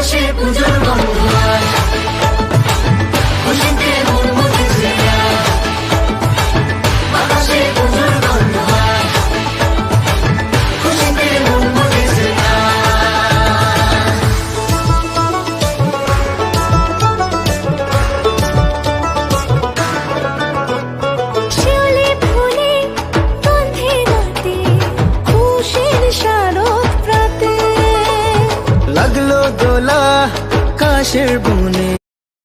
বাতাসে পুজোর গন্ধ আজ, খুশিতে মন মতেছে আজ। বাতাসে পুজোর গন্ধ আজ, খুশিতে মন মতেছে আজ। শিউলি ফুলে গন্ধে রাতে, খুশির শারদ প্রাতে। লাগলো দোলা কাশের বুন